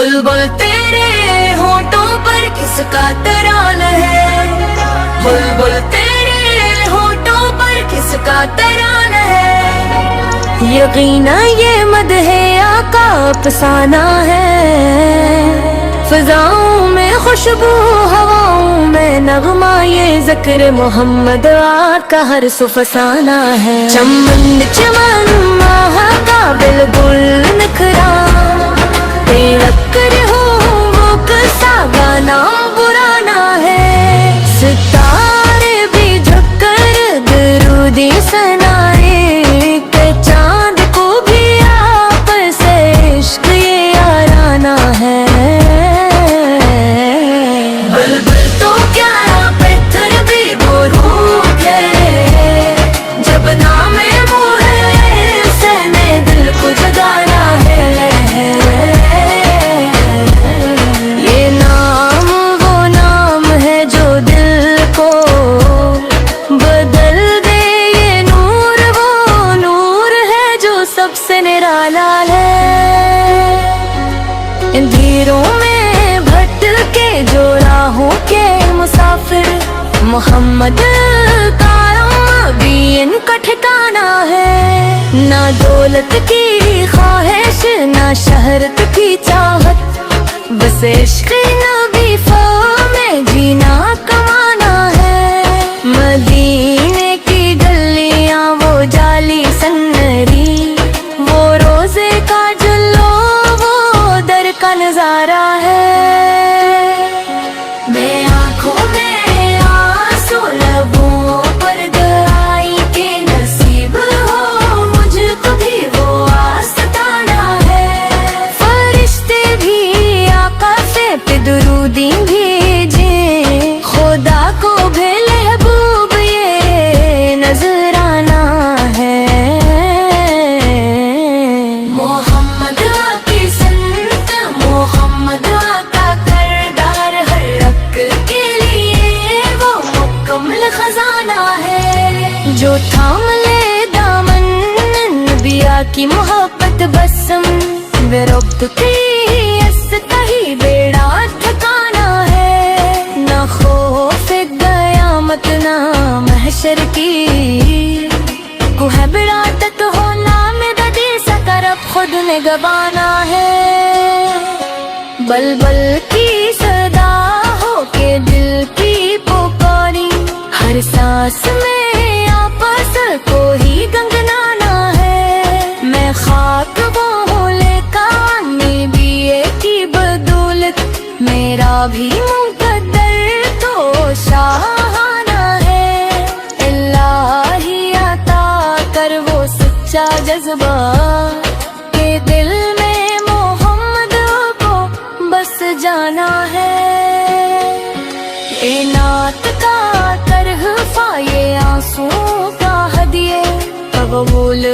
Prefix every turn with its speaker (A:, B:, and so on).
A: بلبل تیرے ہونٹوں پر کس کا ترانہ ہے، بلبل تیرے ہونٹوں پر کس کا ترانہ ہے، یقیناً یہ مدح آقا افسانہ ہے، فضاؤں میں خوشبو ہواؤں میں نغمہ، یہ ذکر محمد آقا ہر سو فسانہ ہے، چمن چمن ماہ کا بالکل نکھرا، تیرا کر ہو وہ کسا گانا برانا ہے، ستارے بھی جھک کر درودی سنائے، کہ چاند کو بھی آپ سے عشق یہ یارانہ ہے، بلبل تو کیا پتھر بھی بروک ہے، جب نام وہ ہے سہنے دل کو جگانا ہے، یہ نام وہ نام ہے جو دل کو بدل دے، یہ نور وہ نور ہے جو سب سے نرالا ہے، اندھیروں میں بھٹک کے جو راہوں کے مسافر، محمد کا بھی ان کا ٹھکانہ ہے، نہ دولت کی خواہش نہ شہرت کی چاہت، بس عشق نبی میں جینا کمانا ہے، مدینے کی گلیاں وہ جالی سنری، وہ روزے کا جلو وہ در کا نظارہ ہے، میں آنکھوں میں آنسو لبوں پر گرائی کے نصیب ہو مجھ کو بھی وہ آستانہ ہے، فرشتے بھی آقا سے درودی بھیجیں، خدا کو بھی محبوب یہ نذرانہ ہے، محمد کی سنت محمد کا کردار، ہر رگ کے لیے وہ مکمل خزانہ ہے، جو تھام لے دامن انبیاء کی محبت بسم، بے ربط کی استا ہی بیڑا ٹھکانا ہے، نہ خوف قیامت نہ محشر کی، کو ہے براٹت ہو نام بدی سکرب خود نگبانا ہے، بلبل کی صدا ہو کے دل کی پکاری، ہر سانس میں آپس کو ہی گنگنانا ہے، میں خاک وہ ہوں لیکانی بھی کی بدولت، میرا بھی مقدر تو شاہانہ ہے، الہی عطا کر وہ سچا جذبہ، کہ دل میں محمد کو بس جانا ہے، اے نعت کا ترحفہ یہ آنسوں کا ہدیے قبول